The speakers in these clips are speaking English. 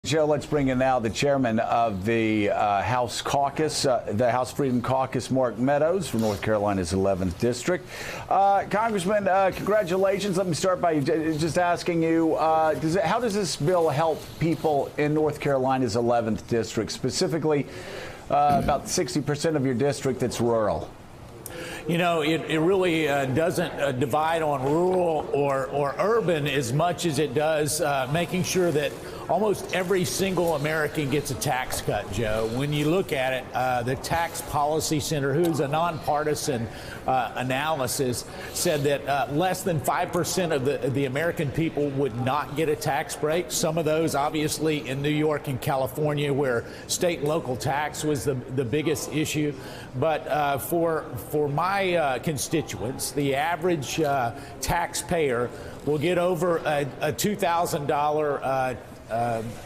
Joe, let's bring in now the chairman of the House Caucus, the House Freedom Caucus, Mark Meadows from North Carolina's 11th District. Congressman, congratulations. Let me start by just asking you, how does this bill help people in North Carolina's 11th District, specifically about 60% of your district that's rural? You know, it really doesn't divide on rural or urban as much as it does making sure that almost every single American gets a tax cut, Joe. When you look at it, the Tax Policy Center, who's a nonpartisan analysis, said that less than 5% of the American people would not get a tax break. Some of those, obviously, in New York and California, where state and local tax was the biggest issue. But for my constituents, the average taxpayer will get over a $2,000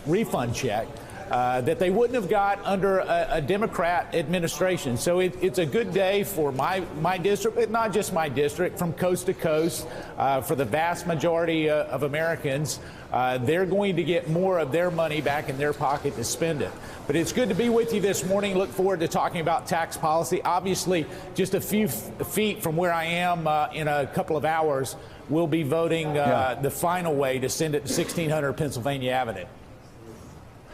refund check that they wouldn't have got under a Democrat administration. So it's a good day for my district, but not just my district, from coast to coast. For the vast majority of Americans, they're going to get more of their money back in their pocket to spend it. But it's good to be with you this morning. Look forward to talking about tax policy. Obviously, just a few feet from where I am in a couple of hours, we'll be voting the final way to send it to 1600 Pennsylvania Avenue.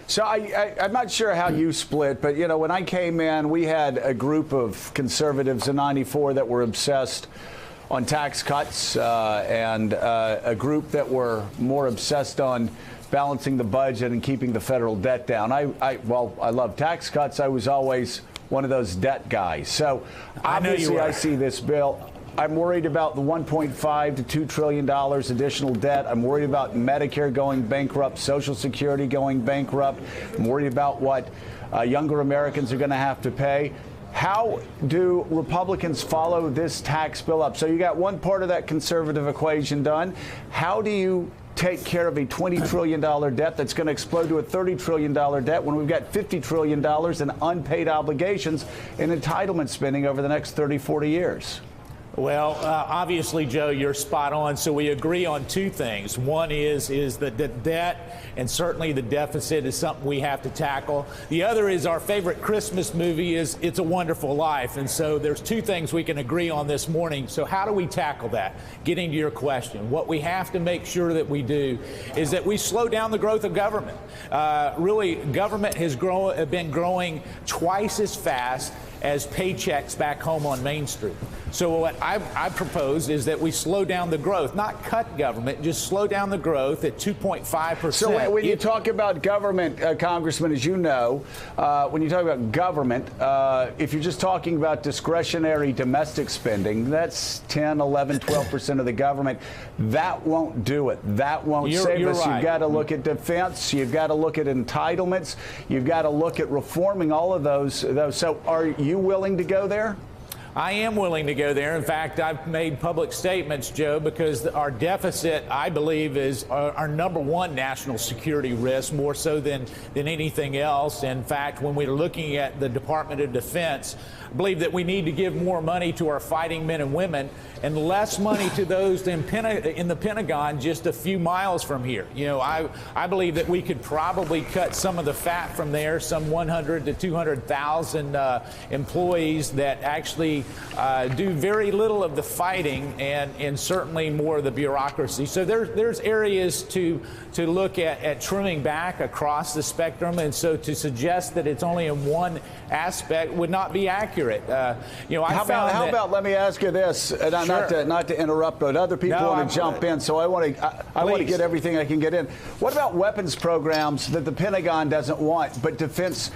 So I'm not sure how you split, but, you know, when I came in, we had a group of conservatives in '94 that were obsessed on tax cuts and a group that were more obsessed on balancing the budget and keeping the federal debt down. I love tax cuts. I was always one of those debt guys. So obviously I see this bill. I'm worried about the $1.5 to $2 trillion additional debt. I'm worried about Medicare going bankrupt, Social Security going bankrupt. I'm worried about what younger Americans are going to have to pay. How do Republicans follow this tax bill up? So you got one part of that conservative equation done. How do you take care of a $20 trillion debt that's going to explode to a $30 trillion debt when we've got $50 trillion in unpaid obligations and entitlement spending over the next 30, 40 years? Well, obviously, Joe, you're spot on. So we agree on two things. One is that the debt and certainly the deficit is something we have to tackle. The other is our favorite Christmas movie is It's a Wonderful Life. And so there's two things we can agree on this morning. So how do we tackle that? Getting to your question, what we have to make sure that we do is that we slow down the growth of government. Really, government has been growing twice as fast as paychecks back home on Main Street. So what I propose is that we slow down the growth, not cut government, just slow down the growth at 2.5%. So when you talk about government, Congressman, as you know, when you talk about government, if you're just talking about discretionary domestic spending, that's 10, 11, 12% of the government. That won't do it. That won't save us. Right. You've got to look at defense. You've got to look at entitlements. You've got to look at reforming all of those. So are you willing to go there? I am willing to go there. In fact, I've made public statements, Joe, because our deficit, I believe, is our number one national security risk, more so than anything else. In fact, when we're looking at the Department of Defense, I believe that we need to give more money to our fighting men and women and less money to those in the Pentagon just a few miles from here. You know, I believe that we could probably cut some of the fat from there, some 100 to 200,000 employees that actually do very little of the fighting and certainly more of the bureaucracy. So there's areas to look at trimming back across the spectrum, and so to suggest that it's only in one aspect would not be accurate. You know, how about let me ask you this, and sure. not to interrupt, but other people want to jump in, so I want to get everything I can get in. What about weapons programs that the Pentagon doesn't want, but defense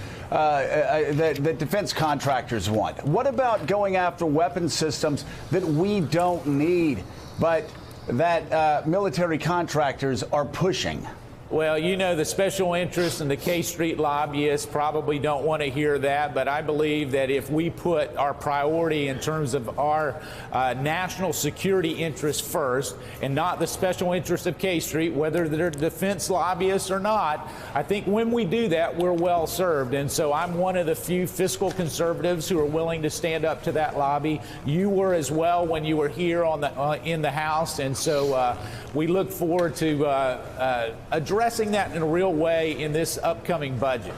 contractors want? What about going after weapons systems that we don't need, but that military contractors are pushing? Well, you know, the special interests and the K Street lobbyists probably don't want to hear that, but I believe that if we put our priority in terms of our national security interests first and not the special interests of K Street, whether they're defense lobbyists or not, I think when we do that, we're well served. And so I'm one of the few fiscal conservatives who are willing to stand up to that lobby. You were as well when you were here in the House. And so we look forward to addressing addressing that in a real way in this upcoming budget.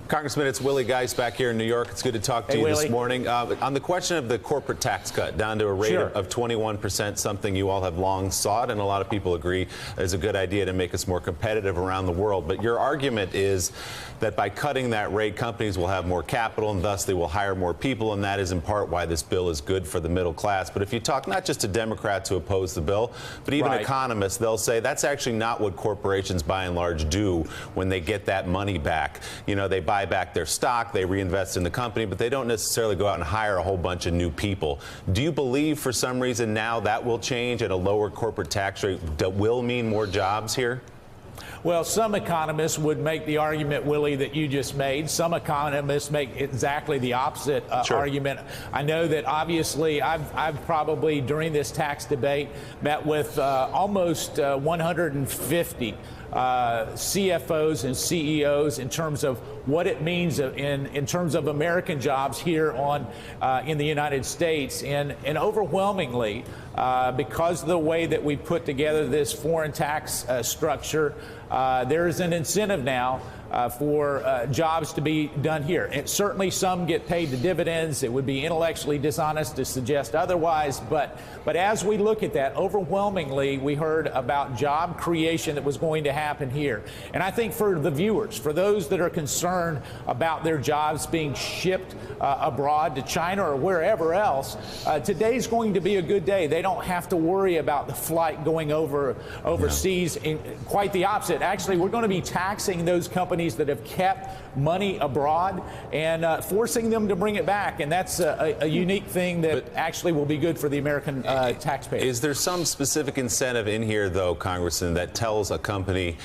Congressman, it's Willie Geist back here in New York. It's good to talk to you this morning. On the question of the corporate tax cut down to a rate of 21%, something you all have long sought, and a lot of people agree is a good idea to make us more competitive around the world. But your argument is that by cutting that rate, companies will have more capital, and thus they will hire more people, and that is in part why this bill is good for the middle class. But if you talk not just to Democrats who oppose the bill, but even economists, they'll say that's actually not what corporations by and large do when they get that money back. You know, they buy back their stock, they reinvest in the company, but they don't necessarily go out and hire a whole bunch of new people. Do you believe for some reason now that will change and a lower corporate tax rate that will mean more jobs here? Well, some economists would make the argument, Willie, that you just made. Some economists make exactly the opposite argument. I know that obviously I've probably during this tax debate met with almost 150 CFOs and CEOs in terms of what it means in terms of American jobs here in the United States, and overwhelmingly because of the way that we put together this foreign tax structure, there is an incentive now for jobs to be done here. And certainly some get paid the dividends. It would be intellectually dishonest to suggest otherwise. But as we look at that, overwhelmingly, we heard about job creation that was going to happen here. And I think for the viewers, for those that are concerned about their jobs being shipped abroad to China or wherever else, today's going to be a good day. They don't have to worry about the flight going overseas. And quite the opposite. Actually, we're going to be taxing those companies that have kept money abroad and forcing them to bring it back. And that's a unique thing that actually will be good for the American taxpayer. Is there some specific incentive in here, though, Congressman, that tells a company,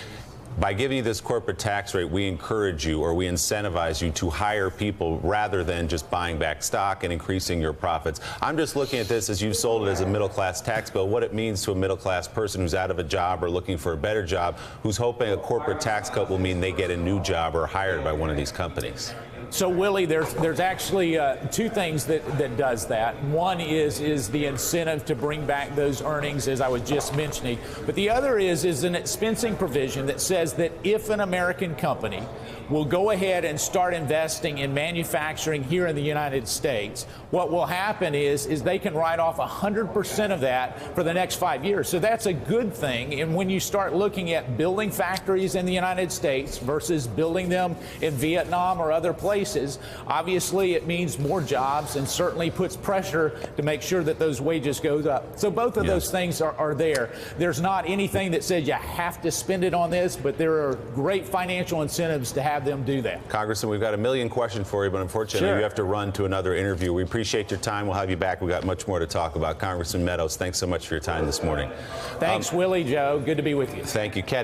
by giving you this corporate tax rate, we encourage you or we incentivize you to hire people rather than just buying back stock and increasing your profits? I'm just looking at this as you've sold it as a middle-class tax bill, what it means to a middle-class person who's out of a job or looking for a better job, who's hoping a corporate tax cut will mean they get a new job or hired by one of these companies. So, Willie, there's actually two things that does that. One is the incentive to bring back those earnings, as I was just mentioning. But the other is an expensing provision that says that if an American company will go ahead and start investing in manufacturing here in the United States, what will happen is they can write off 100% of that for the next 5 years. So that's a good thing. And when you start looking at building factories in the United States versus building them in Vietnam or other places, obviously it means more jobs and certainly puts pressure to make sure that those wages goes up. So both of those things are there. There's not anything that says you have to spend it on this, but there are great financial incentives to have them do that. Congressman, we've got a million questions for you, but unfortunately you have to run to another interview. We appreciate your time. We'll have you back. We've got much more to talk about. Congressman Meadows, thanks so much for your time this morning. Thanks, Willie, Joe. Good to be with you. Thank you, Katie.